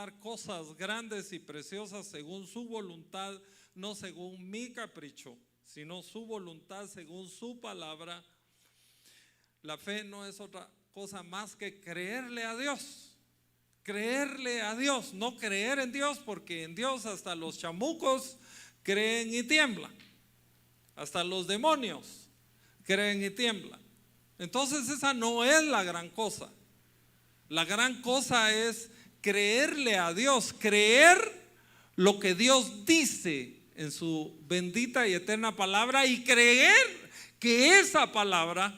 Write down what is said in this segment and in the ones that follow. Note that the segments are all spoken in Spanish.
tomar cosas grandes y preciosas según su voluntad, no según mi capricho, sino su voluntad según su palabra. La fe no es otra cosa más que creerle a Dios. Creerle a Dios, no creer en Dios, porque en Dios hasta los chamucos creen y tiemblan. Hasta los demonios creen y tiemblan. Entonces esa no es la gran cosa. La gran cosa es creerle a Dios, creer lo que Dios dice en su bendita y eterna palabra y creer que esa palabra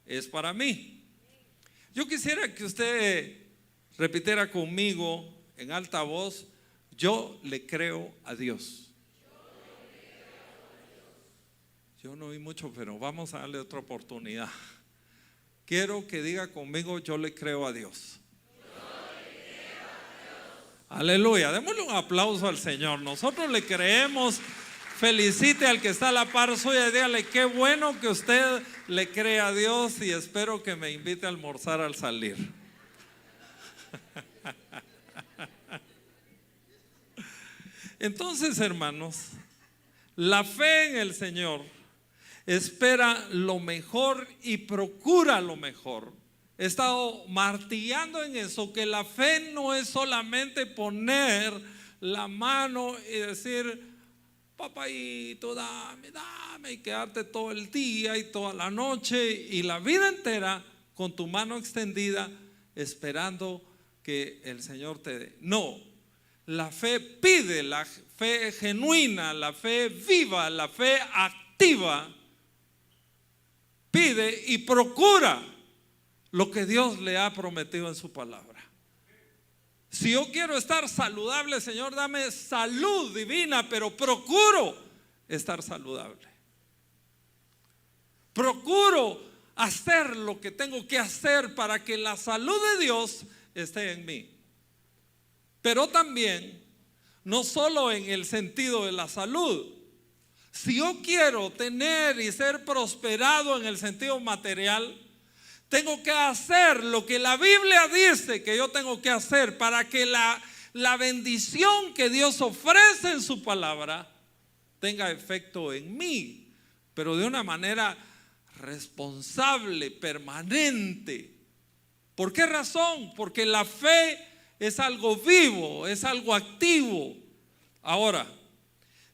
es para mí. Yo quisiera que usted repitiera conmigo en alta voz: yo le creo a Dios. Yo no oí mucho, pero vamos a darle otra oportunidad. Quiero que diga conmigo: yo le creo a Dios. Aleluya, démosle un aplauso al Señor. Nosotros le creemos. Felicite al que está a la par suya y dígale: qué bueno que usted le cree a Dios, y espero que me invite a almorzar al salir. Entonces, hermanos, la fe en el Señor espera lo mejor y procura lo mejor. He estado martillando en eso, que la fe no es solamente poner la mano y decir: papayito, dame, dame, y quedarte todo el día y toda la noche y la vida entera con tu mano extendida esperando que el Señor te dé. No, la fe pide, la fe genuina, la fe viva, la fe activa, pide y procura lo que Dios le ha prometido en su palabra. Si yo quiero estar saludable, Señor, dame salud divina, pero procuro estar saludable. Procuro hacer lo que tengo que hacer para que la salud de Dios esté en mí. Pero también, no solo en el sentido de la salud. Si yo quiero tener y ser prosperado en el sentido material, tengo que hacer lo que la Biblia dice que yo tengo que hacer para que la bendición que Dios ofrece en su palabra tenga efecto en mí, pero de una manera responsable, permanente. ¿Por qué razón? Porque la fe es algo vivo, es algo activo. Ahora,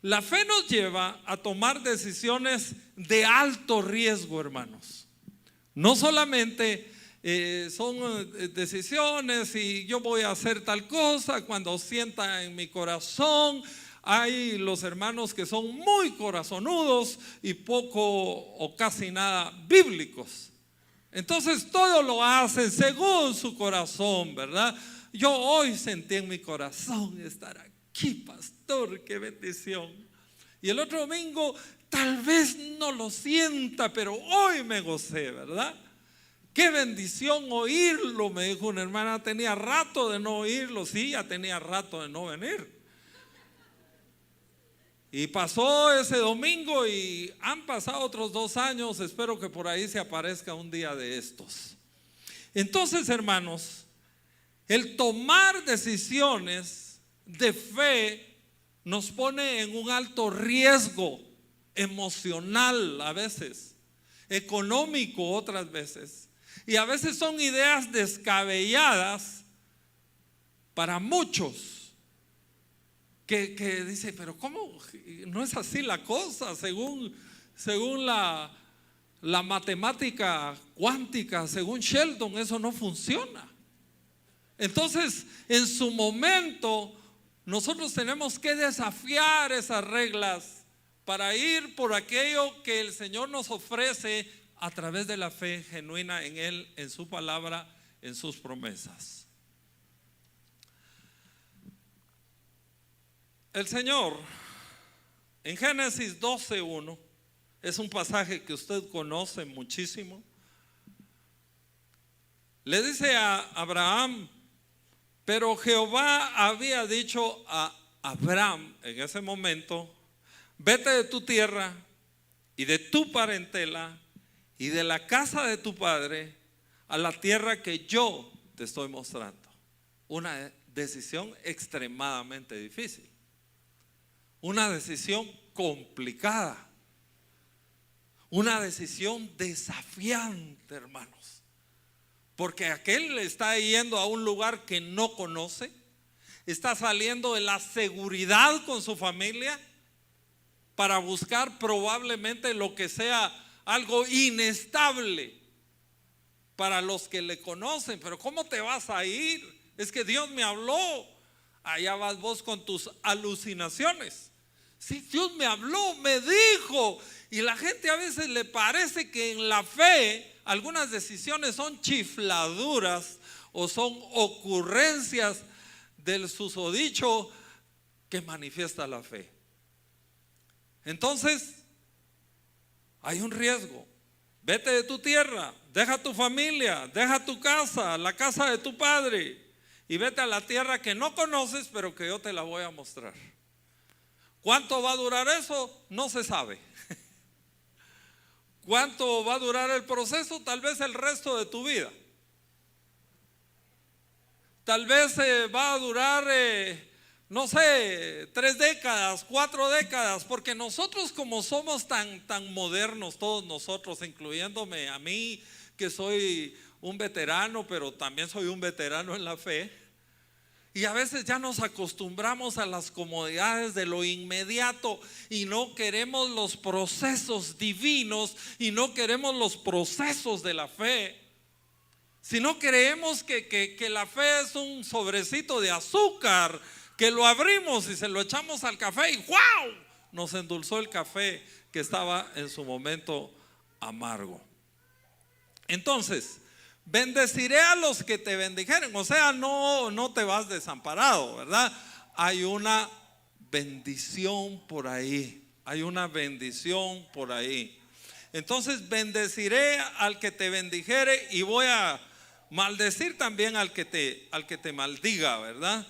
la fe nos lleva a tomar decisiones de alto riesgo, hermanos. No solamente son decisiones y yo voy a hacer tal cosa cuando sienta en mi corazón. Hay los hermanos que son muy corazonudos y poco o casi nada bíblicos. Entonces todo lo hacen según su corazón, ¿verdad? Yo hoy sentí en mi corazón estar aquí, pastor, qué bendición. Y el otro domingo tal vez no lo sienta, pero hoy me gocé, ¿verdad? Qué bendición oírlo, me dijo una hermana. Tenía rato de no oírlo. Sí, ya tenía rato de no venir. Y pasó ese domingo y han pasado otros 2 años. Espero que por ahí se aparezca un día de estos. Entonces, hermanos, el tomar decisiones de fe nos pone en un alto riesgo emocional a veces, económico otras veces, y a veces son ideas descabelladas para muchos que dice: pero ¿cómo? No es así la cosa, según la matemática cuántica, según Sheldon, eso no funciona. Entonces, en su momento, nosotros tenemos que desafiar esas reglas para ir por aquello que el Señor nos ofrece a través de la fe genuina en Él, en su palabra, en sus promesas. El Señor, en Génesis 12:1, es un pasaje que usted conoce muchísimo. Le dice a Abraham: pero Jehová había dicho a Abraham en ese momento: vete de tu tierra y de tu parentela y de la casa de tu padre a la tierra que yo te estoy mostrando. Una decisión extremadamente difícil, una decisión complicada, una decisión desafiante, hermanos, porque aquel está yendo a un lugar que no conoce, está saliendo de la seguridad con su familia para buscar probablemente lo que sea algo inestable para los que le conocen. Pero ¿cómo te vas a ir? Es que Dios me habló. Allá vas vos con tus alucinaciones. Sí, Dios me habló, me dijo. Y la gente a veces le parece que en la fe algunas decisiones son chifladuras o son ocurrencias del susodicho que manifiesta la fe. Entonces hay un riesgo. Vete de tu tierra, deja tu familia, deja tu casa, la casa de tu padre, y vete a la tierra que no conoces, pero que yo te la voy a mostrar. ¿Cuánto va a durar eso? No se sabe. ¿Cuánto va a durar el proceso? Tal vez el resto de tu vida. Tal vez va a durar, no sé, 3 décadas, 4 décadas, porque nosotros, como somos tan modernos, todos nosotros, incluyéndome a mí, que soy un veterano, pero también soy un veterano en la fe, y a veces ya nos acostumbramos a las comodidades de lo inmediato y no queremos los procesos divinos y no queremos los procesos de la fe. Si no creemos que la fe es un sobrecito de azúcar que lo abrimos y se lo echamos al café y ¡wow! Nos endulzó el café que estaba en su momento amargo. Entonces, bendeciré a los que te bendijeren. O sea, no te vas desamparado, ¿verdad? Hay una bendición por ahí. Hay una bendición por ahí. Entonces, bendeciré al que te bendijere y voy a maldecir también al que te maldiga, ¿verdad?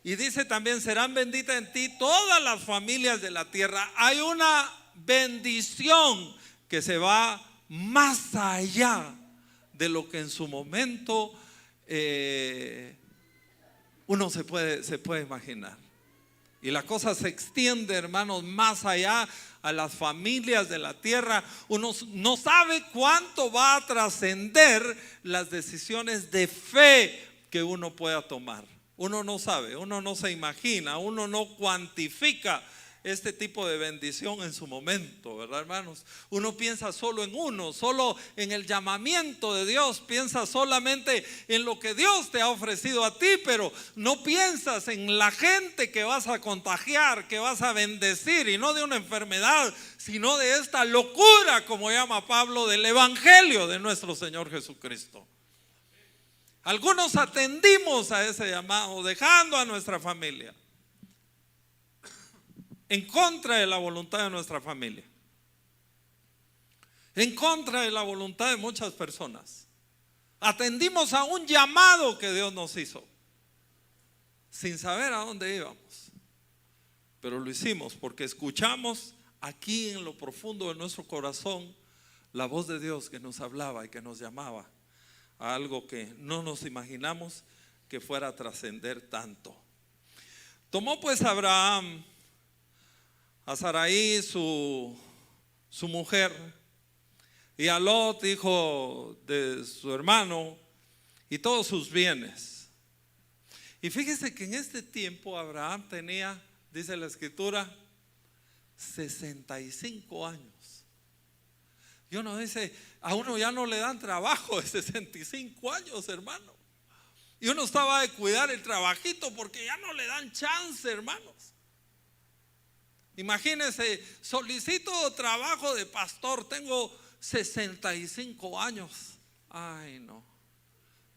Y dice también: serán benditas en ti todas las familias de la tierra. Hay una bendición que se va más allá de lo que en su momento uno se puede imaginar. Y la cosa se extiende, hermanos, más allá a las familias de la tierra. Uno no sabe cuánto va a trascender las decisiones de fe que uno pueda tomar. Uno no sabe, uno no se imagina, uno no cuantifica este tipo de bendición en su momento, ¿verdad, hermanos? Uno piensa solo en uno, solo en el llamamiento de Dios, piensa solamente en lo que Dios te ha ofrecido a ti, pero no piensas en la gente que vas a contagiar, que vas a bendecir, y no de una enfermedad, sino de esta locura, como llama Pablo, del evangelio de nuestro Señor Jesucristo. Algunos atendimos a ese llamado, dejando a nuestra familia en contra de la voluntad de nuestra familia, en contra de la voluntad de muchas personas. Atendimos a un llamado que Dios nos hizo, sin saber a dónde íbamos, pero lo hicimos porque escuchamos aquí en lo profundo de nuestro corazón la voz de Dios que nos hablaba y que nos llamaba a algo que no nos imaginamos que fuera a trascender tanto. Tomó pues Abraham a Sarai su mujer, y a Lot, hijo de su hermano, y todos sus bienes. Y fíjese que en este tiempo Abraham tenía, dice la escritura, 65 años. Y uno dice, a uno ya no le dan trabajo de 65 años, hermano. Y uno estaba de cuidar el trabajito porque ya no le dan chance, hermanos. Imagínense, solicito trabajo de pastor, tengo 65 años. Ay, no,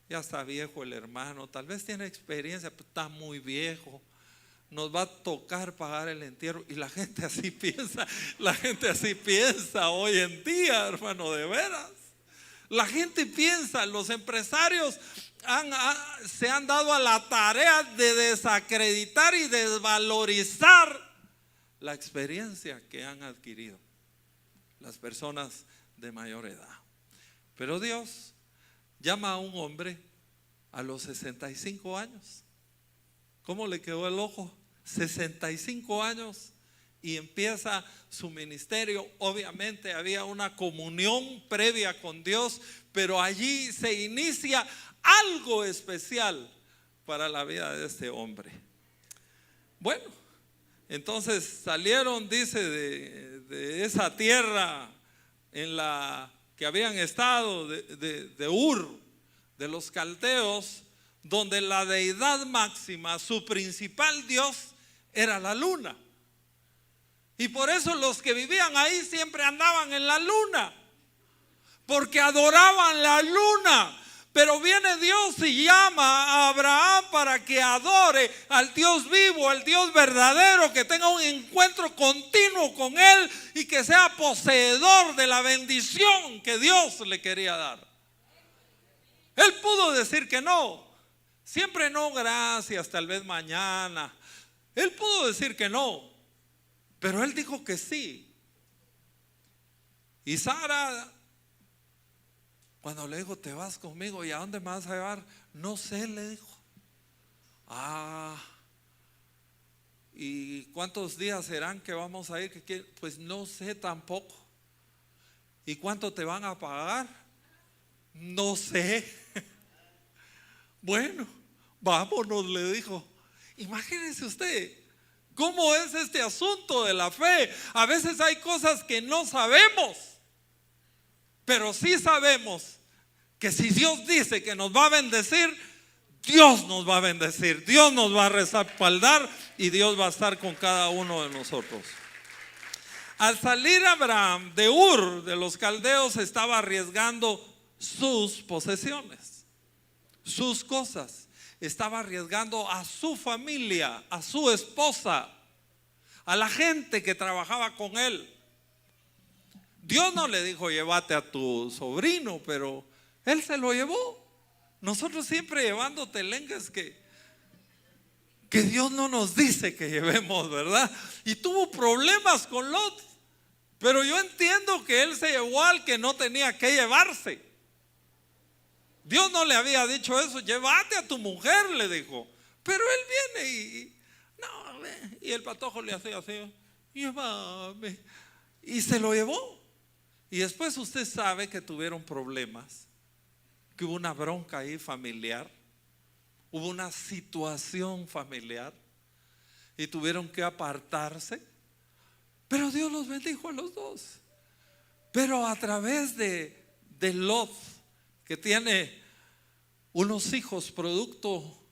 ya está viejo el hermano, tal vez tiene experiencia, pero está muy viejo. Nos va a tocar pagar el entierro. Y la gente así piensa, hoy en día, hermano, de veras. La gente piensa, los empresarios se han dado a la tarea de desacreditar y desvalorizar la experiencia que han adquirido las personas de mayor edad. Pero Dios llama a un hombre a los 65 años. ¿Cómo le quedó el ojo? 65 años y empieza su ministerio. Obviamente había una comunión previa con Dios, pero allí se inicia algo especial para la vida de este hombre. Bueno, entonces salieron, dice, de esa tierra en la que habían estado, de Ur, de los caldeos, donde la deidad máxima, su principal dios, era la luna. Y por eso los que vivían ahí siempre andaban en la luna, porque adoraban la luna. Pero viene Dios y llama a Abraham para que adore al Dios vivo, al Dios verdadero, que tenga un encuentro continuo con Él y que sea poseedor de la bendición que Dios le quería dar. Él pudo decir que no, siempre no, gracias, tal vez mañana. Él pudo decir que no, pero él dijo que sí. Y Sara, cuando le dijo, te vas conmigo, ¿y a dónde me vas a llevar? No sé, le dijo. ¿Y cuántos días serán que vamos a ir? Pues no sé tampoco. ¿Y cuánto te van a pagar? No sé. Bueno, vámonos, le dijo. Imagínense usted cómo es este asunto de la fe. A veces hay cosas que no sabemos, pero sí sabemos que si Dios dice que nos va a bendecir, Dios nos va a bendecir, Dios nos va a respaldar y Dios va a estar con cada uno de nosotros. Al salir Abraham de Ur de los caldeos, estaba arriesgando sus posesiones, sus cosas. Estaba arriesgando a su familia, a su esposa, a la gente que trabajaba con él. Dios no le dijo llévate a tu sobrino, pero él se lo llevó. Nosotros siempre llevando telengues que Dios no nos dice que llevemos, ¿verdad? Y tuvo problemas con Lot, pero yo entiendo que él se llevó al que no tenía que llevarse. Dios no le había dicho eso, llévate a tu mujer, le dijo. Pero él viene y el patojo le hacía así, llévame, y se lo llevó. Y después usted sabe que tuvieron problemas, que hubo una bronca ahí familiar, hubo una situación familiar y tuvieron que apartarse. Pero Dios los bendijo a los dos. Pero a través de Lot, que tiene unos hijos producto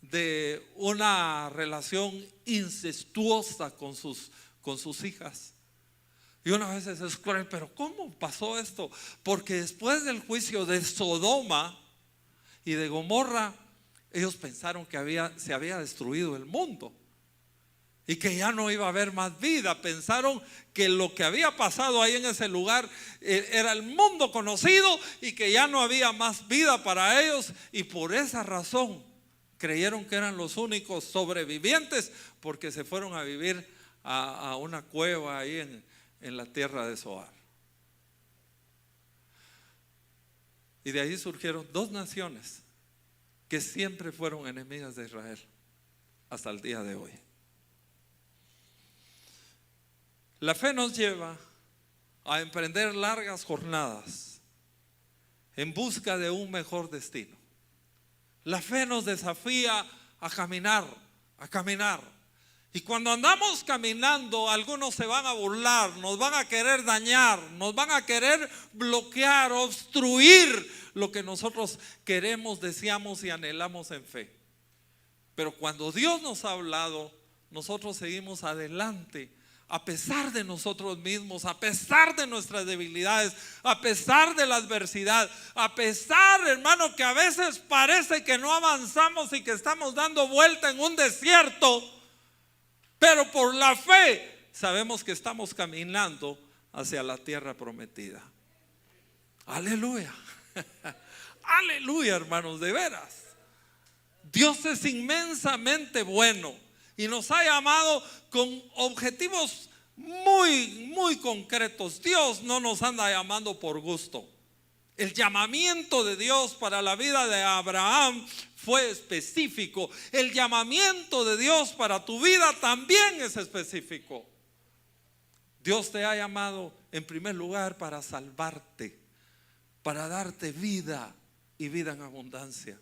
de una relación incestuosa con sus hijas. Y una vez es cruel, pero ¿cómo pasó esto? Porque después del juicio de Sodoma y de Gomorra, ellos pensaron que se había destruido el mundo y que ya no iba a haber más vida. Pensaron que lo que había pasado ahí en ese lugar era el mundo conocido y que ya no había más vida para ellos, y por esa razón creyeron que eran los únicos sobrevivientes, porque se fueron a vivir a una cueva ahí en la tierra de Zoar. Y de ahí surgieron dos naciones que siempre fueron enemigas de Israel hasta el día de hoy. La fe nos lleva a emprender largas jornadas en busca de un mejor destino. La fe nos desafía a caminar, a caminar. Y cuando andamos caminando, algunos se van a burlar, nos van a querer dañar, nos van a querer bloquear, obstruir lo que nosotros queremos, deseamos y anhelamos en fe. Pero cuando Dios nos ha hablado, nosotros seguimos adelante, a pesar de nosotros mismos, a pesar de nuestras debilidades, a pesar de la adversidad, a pesar, hermano, que a veces parece que no avanzamos y que estamos dando vuelta en un desierto, pero por la fe sabemos que estamos caminando hacia la tierra prometida. Aleluya. Aleluya, hermanos, de veras. Dios es inmensamente bueno y nos ha llamado con objetivos muy, muy concretos. Dios no nos anda llamando por gusto. El llamamiento de Dios para la vida de Abraham fue específico. El llamamiento de Dios para tu vida también es específico. Dios te ha llamado en primer lugar para salvarte, para darte vida y vida en abundancia.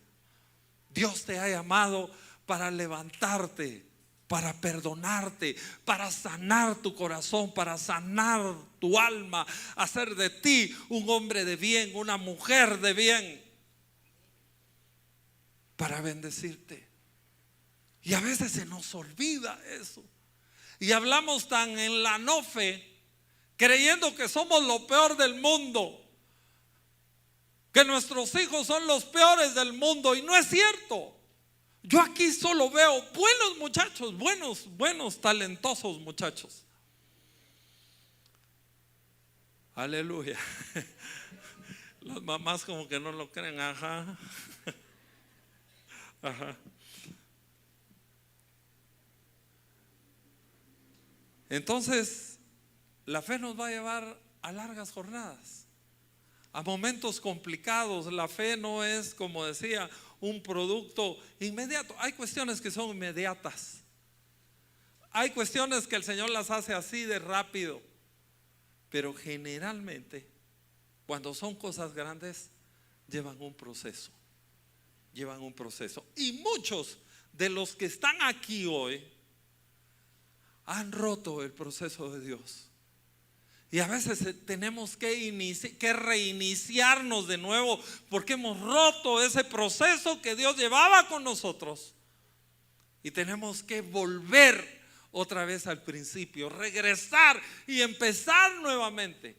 Dios te ha llamado para levantarte, para perdonarte, para sanar tu corazón, para sanar tu alma, hacer de ti un hombre de bien, una mujer de bien, para bendecirte. Y a veces se nos olvida eso. Y hablamos tan en la no fe, creyendo que somos lo peor del mundo, que nuestros hijos son los peores del mundo, y no es cierto. Yo aquí solo veo buenos muchachos, buenos, talentosos muchachos. Aleluya. Las mamás como que no lo creen, ajá. Ajá. Entonces, la fe nos va a llevar a largas jornadas, a momentos complicados. La fe no es, como decía, un producto inmediato. Hay cuestiones que son inmediatas. Hay cuestiones que el Señor las hace así de rápido. Pero generalmente, cuando son cosas grandes, llevan un proceso. Llevan un proceso. Y muchos de los que están aquí hoy han roto el proceso de Dios. Y a veces tenemos que reiniciarnos de nuevo, porque hemos roto ese proceso que Dios llevaba con nosotros. Y tenemos que volver otra vez al principio, regresar y empezar nuevamente.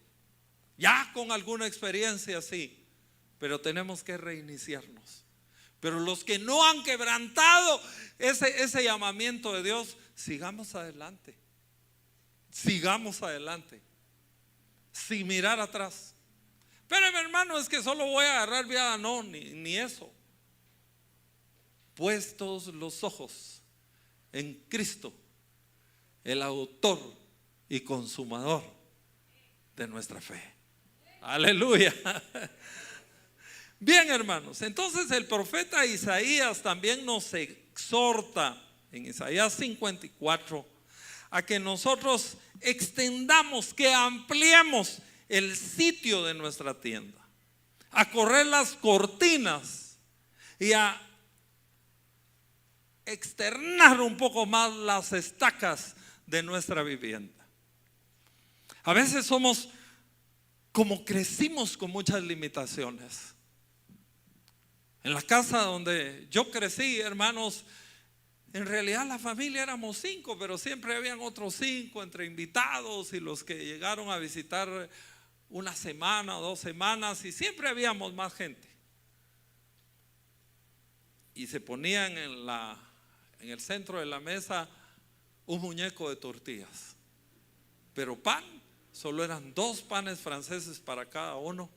Ya con alguna experiencia, sí, pero tenemos que reiniciarnos. Pero los que no han quebrantado ese llamamiento de Dios, sigamos adelante. Sigamos adelante, sin mirar atrás. Pero mi hermano, es que solo voy a agarrar vida. No, ni eso. Puestos los ojos en Cristo, el autor y consumador de nuestra fe. Aleluya. Bien, hermanos, entonces el profeta Isaías también nos exhorta en Isaías 54 a que nosotros extendamos, que ampliemos el sitio de nuestra tienda, a correr las cortinas y a externar un poco más las estacas de nuestra vivienda. A veces somos, como crecimos con muchas limitaciones. En la casa donde yo crecí, hermanos, en realidad la familia éramos 5, pero siempre habían otros 5 entre invitados y los que llegaron a visitar una semana o 2 semanas, y siempre habíamos más gente. Y se ponían en el centro de la mesa un muñeco de tortillas, pero pan, solo eran 2 panes franceses para cada uno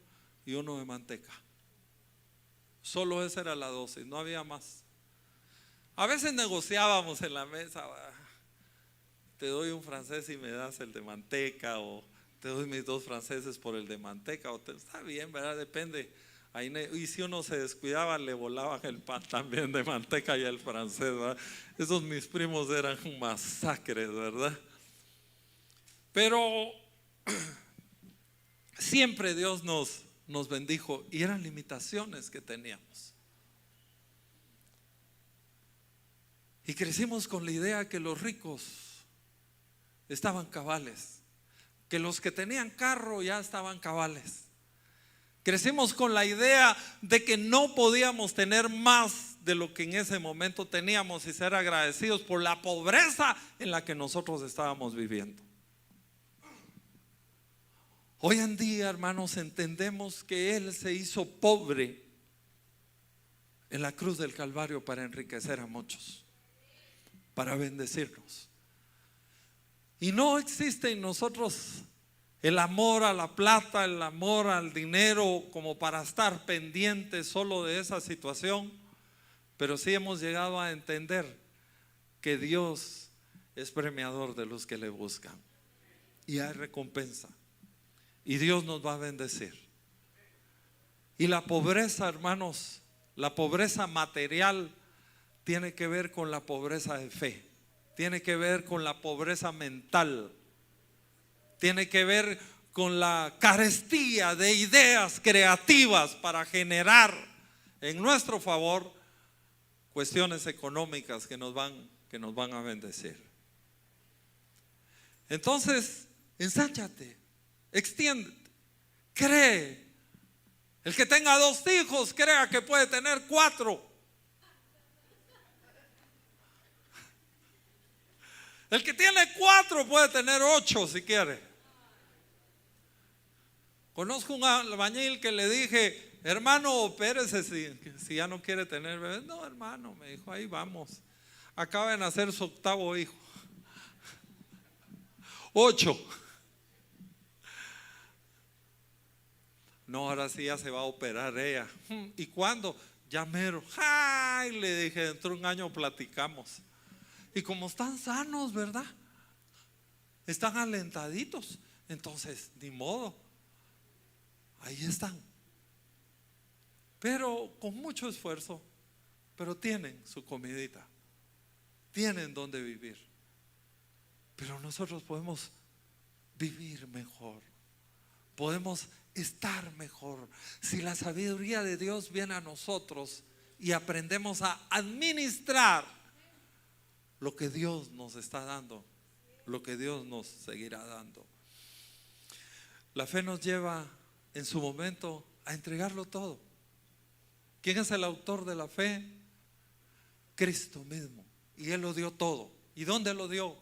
y uno de manteca. Solo esa era la dosis, no había más. A veces negociábamos en la mesa, te doy un francés y me das el de manteca, o te doy mis 2 franceses por el de manteca, está bien, ¿verdad? Depende. Y si uno se descuidaba, le volaban el pan también de manteca y el francés, ¿verdad? Esos mis primos eran masacres, ¿verdad? Pero siempre Dios nos bendijo, y eran limitaciones que teníamos. Y crecimos con la idea que los ricos estaban cabales, que los que tenían carro ya estaban cabales. Crecimos con la idea de que no podíamos tener más de lo que en ese momento teníamos y ser agradecidos por la pobreza en la que nosotros estábamos viviendo. Hoy en día, hermanos, entendemos que Él se hizo pobre en la cruz del Calvario para enriquecer a muchos, para bendecirnos. Y no existe en nosotros el amor a la plata, el amor al dinero, como para estar pendientes solo de esa situación. Pero sí hemos llegado a entender que Dios es premiador de los que le buscan, y hay recompensa, y Dios nos va a bendecir. Y la pobreza, hermanos, la pobreza material tiene que ver con la pobreza de fe, tiene que ver con la pobreza mental, tiene que ver con la carestía de ideas creativas para generar en nuestro favor cuestiones económicas que nos van a bendecir. Entonces, ensánchate, extiéndete, cree. El que tenga 2 hijos, crea que puede tener 4. El que tiene 4 puede tener 8 si quiere. Conozco un albañil que le dije: hermano, opérese si ya no quiere tener bebés. No, hermano, me dijo, ahí vamos. Acaba de nacer su 8º hijo. 8. No, ahora sí ya se va a operar ella. ¿Y cuándo? Ya mero. Ay, le dije, dentro de un año platicamos. Y como están sanos, ¿verdad? Están alentaditos. Entonces, ni modo. Ahí están. Pero con mucho esfuerzo. Pero tienen su comidita. Tienen donde vivir. Pero nosotros podemos vivir mejor. Podemos estar mejor si la sabiduría de Dios viene a nosotros y aprendemos a administrar lo que Dios nos está dando, lo que Dios nos seguirá dando. La fe nos lleva en su momento a entregarlo todo. ¿Quién es el autor de la fe? Cristo mismo. Y Él lo dio todo. ¿Y dónde lo dio?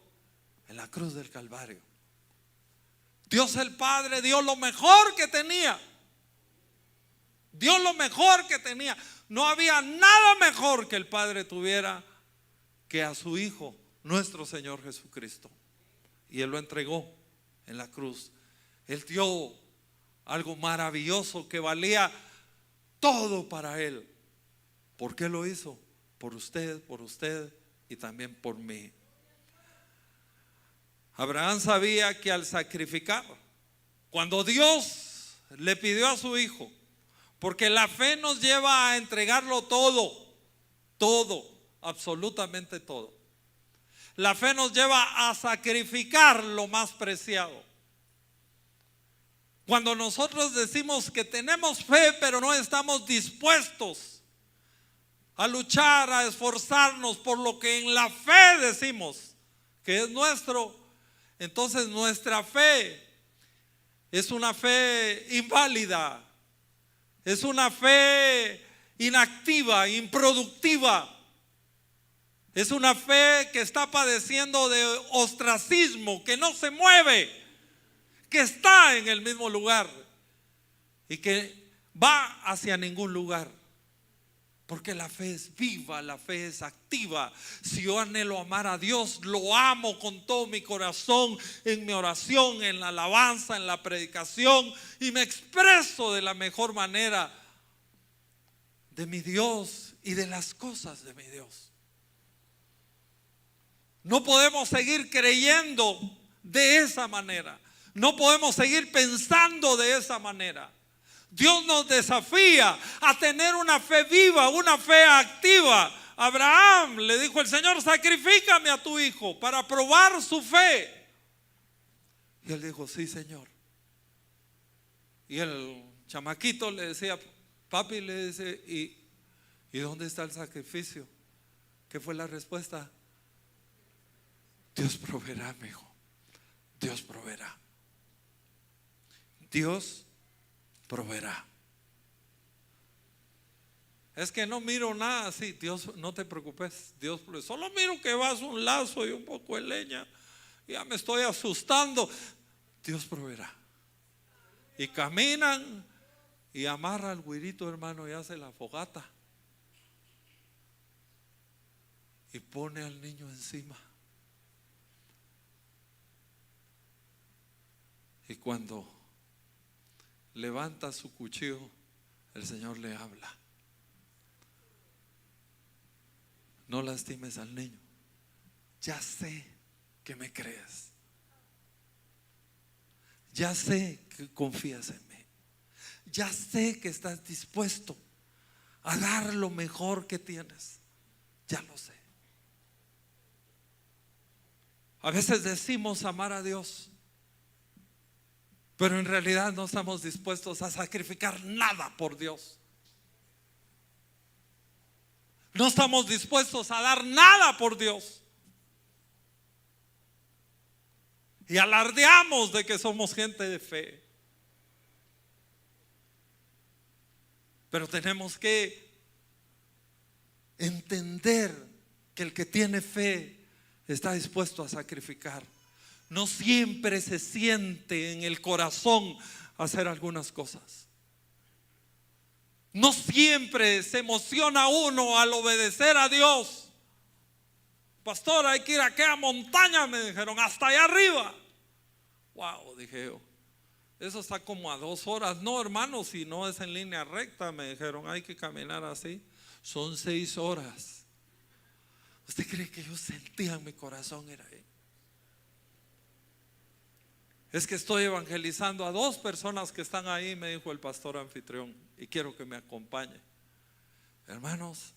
En la cruz del Calvario. Dios el Padre dio lo mejor que tenía. Dio lo mejor que tenía. No había nada mejor que el Padre tuviera que a su Hijo, nuestro Señor Jesucristo. Y Él lo entregó en la cruz. Él dio algo maravilloso que valía todo para Él. ¿Por qué lo hizo? Por usted y también por mí. Abraham sabía que al sacrificar, cuando Dios le pidió a su hijo, porque la fe nos lleva a entregarlo todo, absolutamente todo. La fe nos lleva a sacrificar lo más preciado. Cuando nosotros decimos que tenemos fe, pero no estamos dispuestos a luchar, a esforzarnos por lo que en la fe decimos que es nuestro, entonces nuestra fe es una fe inválida, es una fe inactiva, improductiva, es una fe que está padeciendo de ostracismo, que no se mueve, que está en el mismo lugar y que va hacia ningún lugar. Porque la fe es viva, la fe es activa. Si yo anhelo amar a Dios, lo amo con todo mi corazón, en mi oración, en la alabanza, en la predicación, y me expreso de la mejor manera de mi Dios y de las cosas de mi Dios. No podemos seguir creyendo de esa manera. No podemos seguir pensando de esa manera. Dios nos desafía a tener una fe viva, una fe activa. Abraham le dijo el Señor: sacrifícame a tu hijo para probar su fe. Y él dijo: sí, Señor. Y el chamaquito le decía: papi, le dice, ¿y dónde está el sacrificio? ¿Qué fue la respuesta? Dios proveerá, mi hijo. Dios proveerá. Dios proveerá. Es que no miro nada así. Dios, no te preocupes, Dios proveerá. Solo miro que vas un lazo y un poco de leña. Ya me estoy asustando. Dios proveerá. Y caminan y amarra al güirito, hermano, y hace la fogata y pone al niño encima. Y cuando levanta su cuchillo, el Señor le habla: no lastimes al niño. Ya sé que me crees. Ya sé que confías en mí. ya sé que estás dispuesto a dar lo mejor que tienes. Ya lo sé. A veces decimos amar a Dios, pero en realidad no estamos dispuestos a sacrificar nada por Dios. No estamos dispuestos a dar nada por Dios. Y alardeamos de que somos gente de fe. Pero tenemos que entender que el que tiene fe está dispuesto a sacrificar. No siempre se siente en el corazón hacer algunas cosas. No siempre se emociona uno al obedecer a Dios. Pastor, hay que ir a aquella montaña, me dijeron, hasta allá arriba. Wow, dije yo, eso está como a 2 horas. No, hermano, si no es en línea recta, me dijeron, hay que caminar así. Son 6 horas. ¿Usted cree que yo sentía en mi corazón era ahí? Es que estoy evangelizando a 2 personas que están ahí, me dijo el pastor anfitrión, y quiero que me acompañe. Hermanos,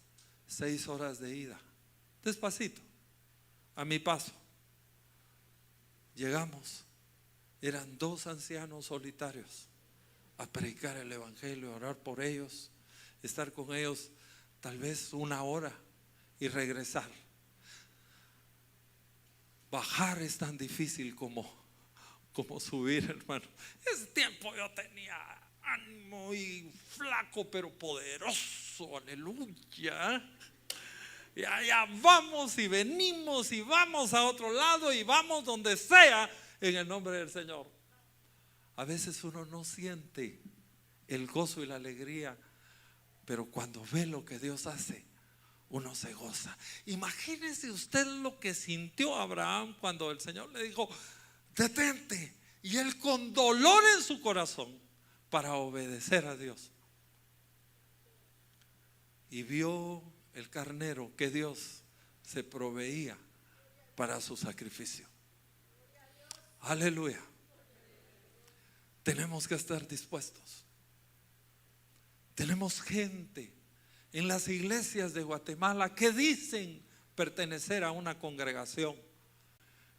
6 horas de ida, despacito, a mi paso. Llegamos, eran 2 ancianos solitarios, a predicar el evangelio, a orar por ellos, estar con ellos tal vez 1 hora y regresar. Bajar es tan difícil como subir, hermano. Ese tiempo yo tenía ánimo y flaco pero poderoso, aleluya. Y allá vamos y venimos y vamos a otro lado y vamos donde sea en el nombre del Señor. A veces uno no siente el gozo y la alegría, pero cuando ve lo que Dios hace, uno se goza. Imagínese usted lo que sintió Abraham cuando el Señor le dijo: detente. Y él con dolor en su corazón para obedecer a Dios. Y vio el carnero que Dios se proveía para su sacrificio. Aleluya. Tenemos que estar dispuestos. Tenemos gente en las iglesias de Guatemala que dicen pertenecer a una congregación,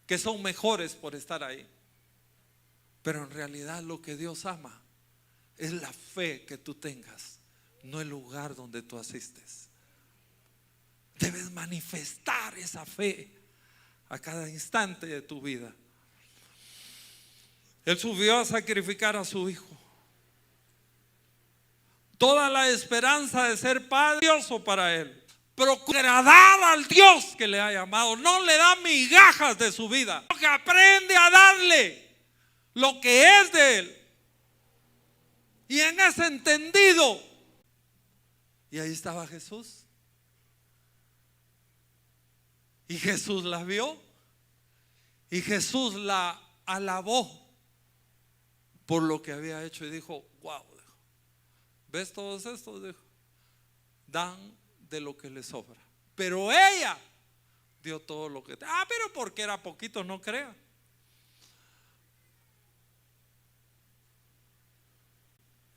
que son mejores por estar ahí, pero en realidad lo que Dios ama es la fe que tú tengas, no el lugar donde tú asistes. Debes manifestar esa fe a cada instante de tu vida. Él subió a sacrificar a su hijo. Toda la esperanza de ser padre para él. Procura agradar al Dios que le ha llamado. No le da migajas de su vida, que aprende a darle lo que es de él. Y en ese entendido, y ahí estaba Jesús. Y Jesús la vio. Y Jesús la alabó por lo que había hecho. Y dijo: wow, ¿ves todos estos? Dijo, dan de lo que les sobra. Pero ella dio todo lo que pero porque era poquito, no crea.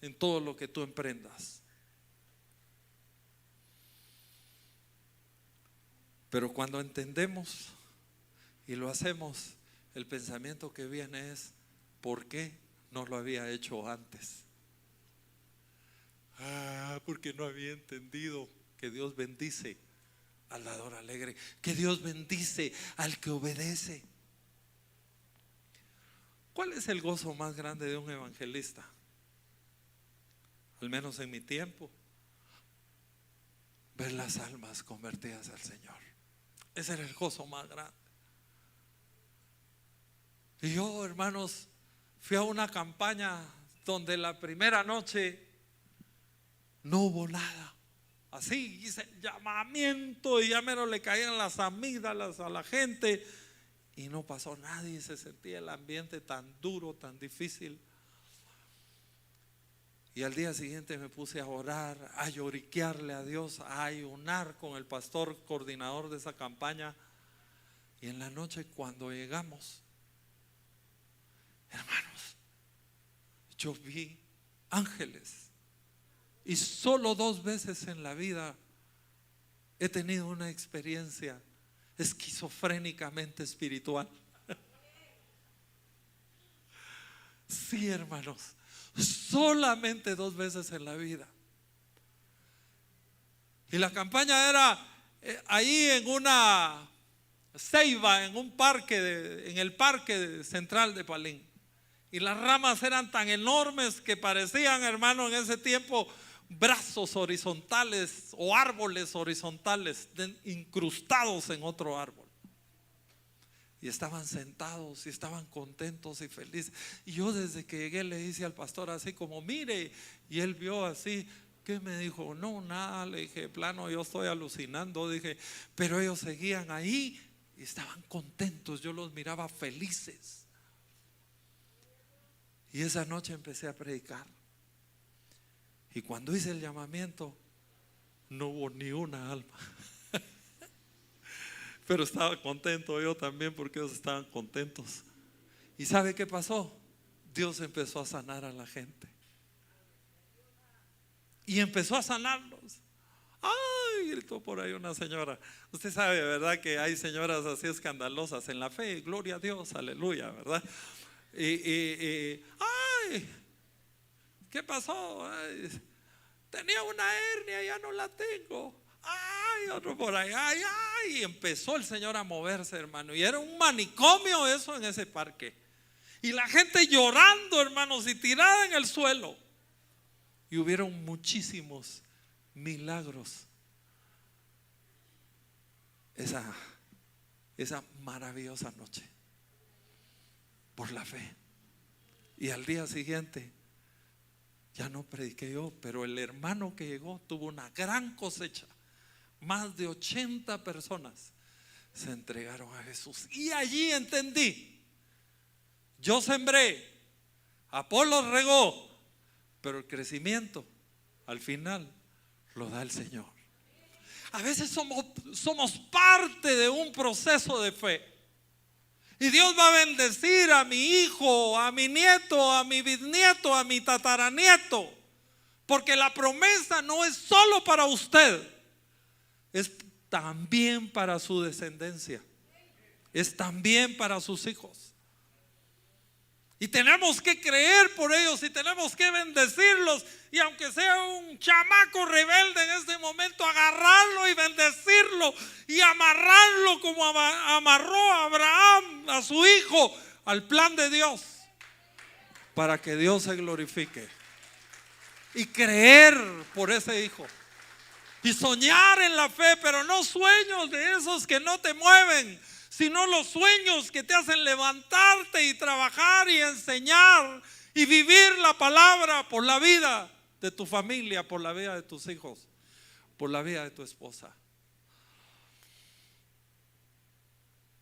En todo lo que tú emprendas. Pero cuando entendemos y lo hacemos, el pensamiento que viene es: ¿por qué no lo había hecho antes? Porque no había entendido que Dios bendice al dador alegre, que Dios bendice al que obedece. ¿Cuál es el gozo más grande de un evangelista? Al menos en mi tiempo, ver las almas convertidas al Señor. Ese era el gozo más grande. Y yo, hermanos, fui a una campaña donde la primera noche no hubo nada. Así hice el llamamiento y ya menos le caían las amígdalas a la gente y no pasó nadie. Se sentía el ambiente tan duro, tan difícil. Y al día siguiente me puse a orar, a lloriquearle a Dios, a ayunar con el pastor coordinador de esa campaña. Y en la noche, cuando llegamos, hermanos, yo vi ángeles. Y solo 2 veces en la vida he tenido una experiencia esquizofrénicamente espiritual. Sí, hermanos, solamente 2 veces en la vida. Y la campaña era ahí en una ceiba, en un parque, en el parque central de Palín. Y las ramas eran tan enormes que parecían, hermano, en ese tiempo brazos horizontales o árboles horizontales incrustados en otro árbol. Y estaban sentados y estaban contentos y felices. Y yo desde que llegué le hice al pastor así como mire, y él vio así. ¿Qué me dijo? No, nada. Le dije, plano, yo estoy alucinando. Dije, pero ellos seguían ahí y estaban contentos. Yo los miraba felices. Y esa noche empecé a predicar. Y cuando hice el llamamiento, no hubo ni una alma. Pero estaba contento yo también porque ellos estaban contentos. ¿Y sabe qué pasó? Dios empezó a sanar a la gente. Y empezó a sanarlos. ¡Ay! Gritó por ahí una señora. Usted sabe, ¿verdad? Que hay señoras así escandalosas en la fe. Gloria a Dios, aleluya, ¿verdad? ¡Ay! ¿Qué pasó? Ay, tenía una hernia, ya no la tengo. Ay, otro por ahí, ay, ay. Y empezó el Señor a moverse, hermano. Y era un manicomio eso en ese parque. Y la gente llorando, hermanos, y tirada en el suelo. Y hubieron muchísimos milagros esa maravillosa noche, por la fe. Y al día siguiente ya no prediqué yo, pero el hermano que llegó tuvo una gran cosecha. Más de 80 personas se entregaron a Jesús. Y allí entendí: yo sembré, Apolo regó, pero el crecimiento al final lo da el Señor. A veces somos parte de un proceso de fe. Y Dios va a bendecir a mi hijo, a mi nieto, a mi bisnieto, a mi tataranieto. Porque la promesa no es solo para usted, es también para su descendencia, es también para sus hijos. Y tenemos que creer por ellos y tenemos que bendecirlos. Y aunque sea un chamaco rebelde en este momento, agarrarlo y bendecirlo y amarrarlo como amarró a Abraham a su hijo al plan de Dios, para que Dios se glorifique. Y creer por ese hijo. Y soñar en la fe, pero no sueños de esos que no te mueven, sino los sueños que te hacen levantarte y trabajar y enseñar y vivir la palabra por la vida de tu familia, por la vida de tus hijos, por la vida de tu esposa.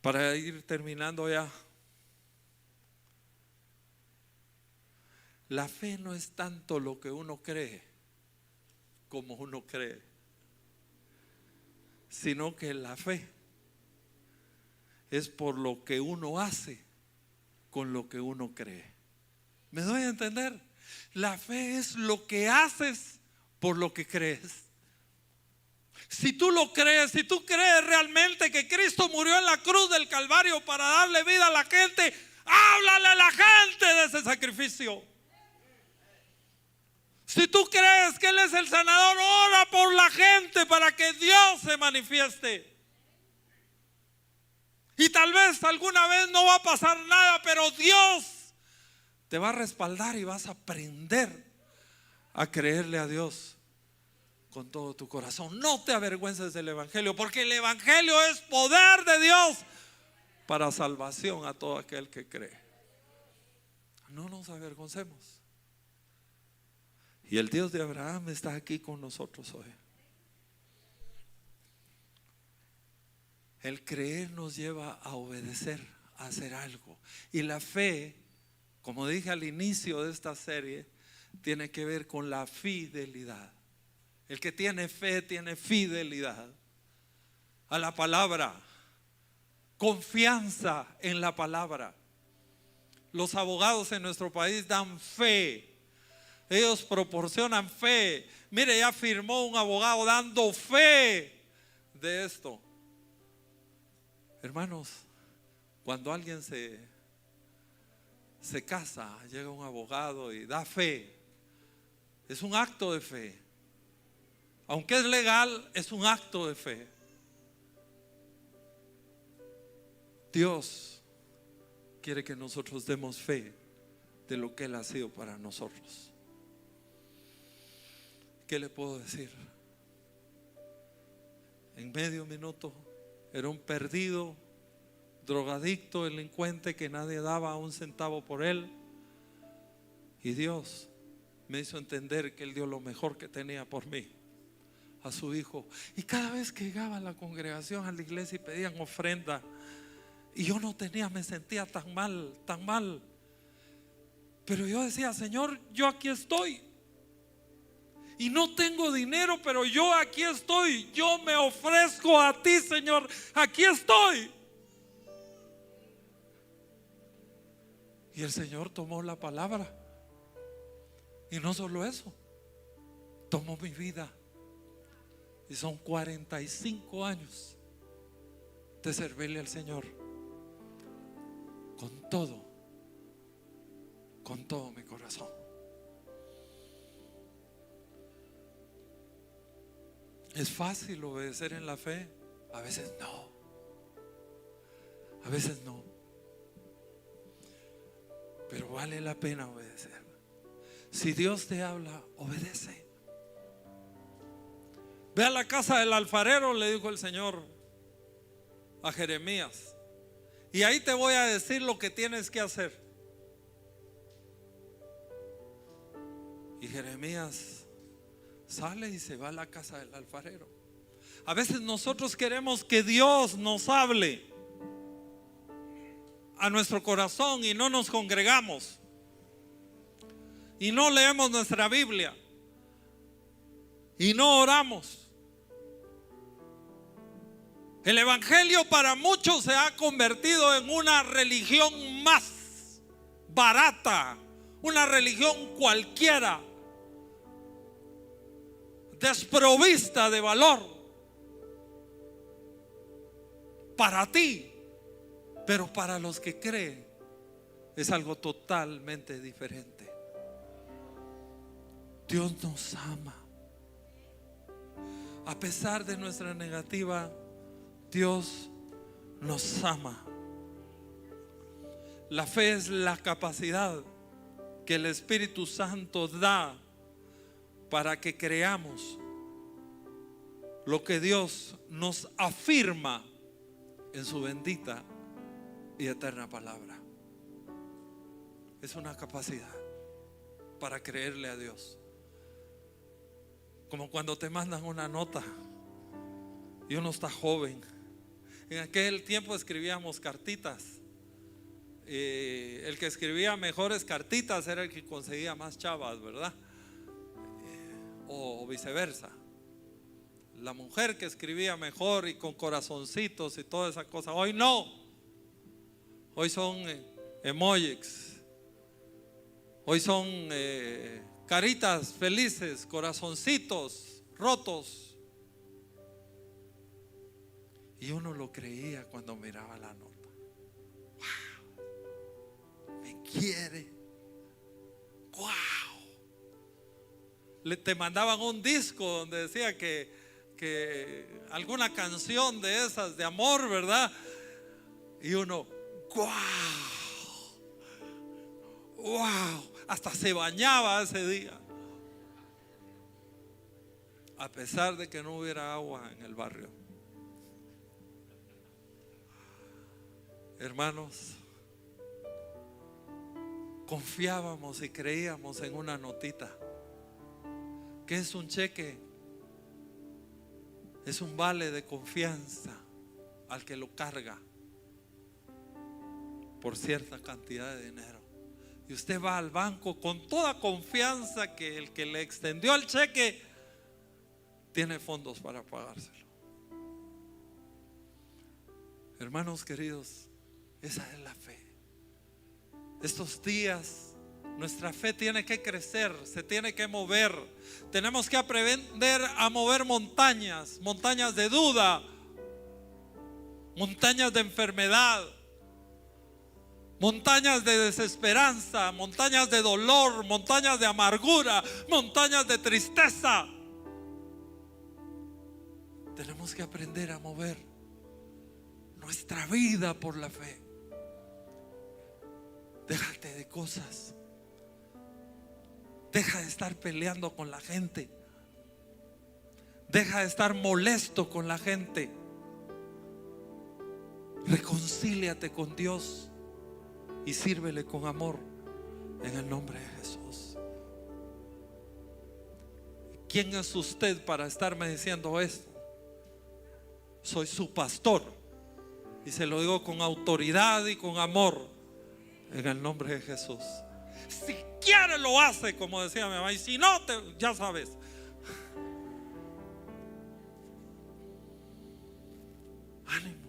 Para ir terminando ya, la fe no es tanto lo que uno cree como uno cree, sino que la fe es por lo que uno hace con lo que uno cree. ¿Me doy a entender? La fe es lo que haces por lo que crees. Si tú lo crees, si tú crees realmente que Cristo murió en la cruz del Calvario para darle vida a la gente, háblale a la gente de ese sacrificio. Si tú crees que Él es el sanador, ora por la gente para que Dios se manifieste. Y tal vez alguna vez no va a pasar nada, pero Dios te va a respaldar y vas a aprender a creerle a Dios con todo tu corazón. No te avergüences del Evangelio, porque el Evangelio es poder de Dios para salvación a todo aquel que cree. No nos avergoncemos. Y el Dios de Abraham está aquí con nosotros hoy. El creer nos lleva a obedecer, a hacer algo. Y la fe, como dije al inicio de esta serie, tiene que ver con la fidelidad. El que tiene fe tiene fidelidad a la palabra, confianza en la palabra. Los abogados en nuestro país dan fe Ellos proporcionan fe. Mire, ya firmó un abogado dando fe de esto. Hermanos, cuando alguien se casa, llega un abogado y da fe. Es un acto de fe. Aunque es legal, es un acto de fe. Dios quiere que nosotros demos fe de lo que Él ha sido para nosotros. ¿Qué le puedo decir? En medio minuto era un perdido, drogadicto, delincuente que nadie daba un centavo por él. Y Dios me hizo entender que Él dio lo mejor que tenía por mí, a su hijo. Y cada vez que llegaba a la congregación, a la iglesia, y pedían ofrenda, y yo no tenía, me sentía tan mal, tan mal. Pero yo decía: Señor, yo aquí estoy. Y no tengo dinero, pero yo aquí estoy. Yo me ofrezco a ti, Señor. Aquí estoy. Y el Señor tomó la palabra. Y no solo eso, tomó mi vida. Y son 45 años de servirle al Señor con todo mi corazón. ¿Es fácil obedecer en la fe? A veces no. A veces no. Pero vale la pena obedecer. Si Dios te habla, obedece. Ve a la casa del alfarero, le dijo el Señor a Jeremías, y ahí te voy a decir lo que tienes que hacer. Y Jeremías sale y se va a la casa del alfarero. A veces nosotros queremos que Dios nos hable a nuestro corazón y no nos congregamos y no leemos nuestra Biblia y no oramos. El evangelio para muchos se ha convertido en una religión más barata, una religión cualquiera, desprovista de valor para ti, pero para los que creen es algo totalmente diferente. Dios nos ama. A pesar de nuestra negativa, Dios nos ama. La fe es la capacidad que el Espíritu Santo da para que creamos lo que Dios nos afirma en su bendita y eterna palabra. Es una capacidad para creerle a Dios. Como cuando te mandan una nota y uno está joven. En aquel tiempo escribíamos cartitas. El que escribía mejores cartitas era el que conseguía más chavas, ¿verdad? O viceversa. La mujer que escribía mejor y con corazoncitos y toda esa cosa. Hoy no. Hoy son emojis. Hoy son caritas felices, corazoncitos rotos. Y uno lo creía cuando miraba la nota. ¡Wow! Me quiere. ¡Wow! Te mandaban un disco donde decía que alguna canción de esas de amor, ¿verdad? Y uno, ¡wow! ¡Wow! Hasta se bañaba ese día, a pesar de que no hubiera agua en el barrio. Hermanos, confiábamos y creíamos en una notita. ¿Qué es un cheque? Es un vale de confianza al que lo carga por cierta cantidad de dinero. Y usted va al banco con toda confianza que el que le extendió el cheque tiene fondos para pagárselo. Hermanos queridos, esa es la fe. Estos días Nuestra fe tiene que crecer, se tiene que mover. Tenemos que aprender a mover montañas, montañas de duda, montañas de enfermedad, montañas de desesperanza, montañas de dolor, montañas de amargura, montañas de tristeza. Tenemos que aprender a mover nuestra vida por la fe. Déjate de cosas. Deja de estar peleando con la gente. Deja de estar molesto con la gente. Reconcíliate con Dios y sírvele con amor en el nombre de Jesús. ¿Quién es usted para estarme diciendo esto? Soy su pastor y se lo digo con autoridad y con amor en el nombre de Jesús. Si quiere lo hace, como decía mi mamá, y si no, ya sabes. Ánimo,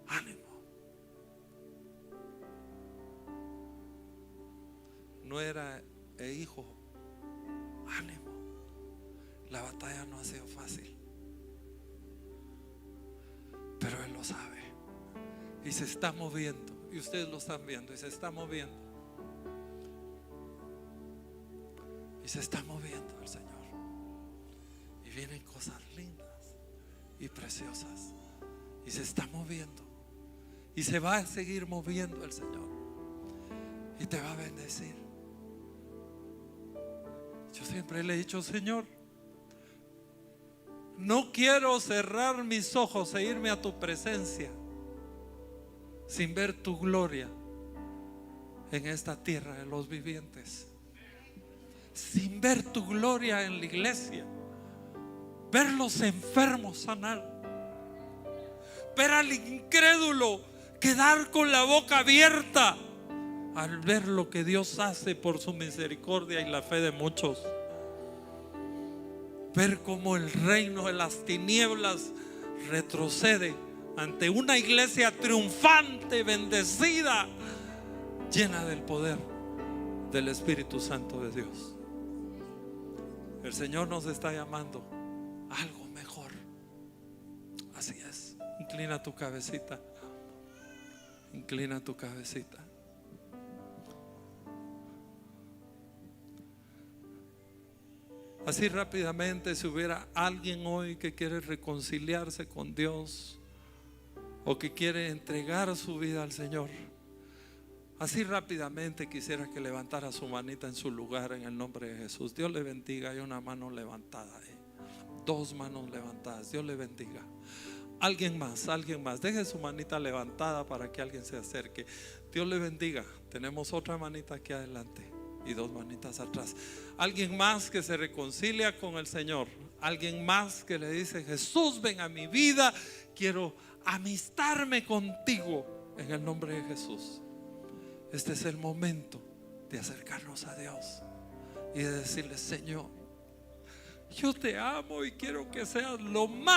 ánimo. Nuera e hijo, ánimo. La batalla no ha sido fácil, pero Él lo sabe y se está moviendo. Y ustedes lo están viendo y se está moviendo. Y se está moviendo el Señor. Y vienen cosas lindas y preciosas. Y se está moviendo. Y se va a seguir moviendo el Señor. Y te va a bendecir. Yo siempre le he dicho: Señor, no quiero cerrar mis ojos e irme a tu presencia sin ver tu gloria en esta tierra de los vivientes, sin ver tu gloria en la iglesia, ver los enfermos sanar, ver al incrédulo quedar con la boca abierta al ver lo que Dios hace por su misericordia y la fe de muchos, ver cómo el reino de las tinieblas retrocede ante una iglesia triunfante, bendecida, llena del poder del Espíritu Santo de Dios. El Señor nos está llamando a algo mejor. Así es. Inclina tu cabecita. Inclina tu cabecita. Así rápidamente, si hubiera alguien hoy que quiere reconciliarse con Dios o que quiere entregar su vida al Señor, así rápidamente quisiera que levantara su manita en su lugar en el nombre de Jesús. Dios le bendiga. Hay una mano levantada, dos manos levantadas. Dios le bendiga. Alguien más, deje su manita levantada para que alguien se acerque. Dios le bendiga. Tenemos otra manita aquí adelante y dos manitas atrás. Alguien más que se reconcilia con el Señor. Alguien más que le dice: Jesús, ven a mi vida, quiero amistarme contigo en el nombre de Jesús. Este es el momento de acercarnos a Dios y de decirle: Señor, yo te amo y quiero que seas lo más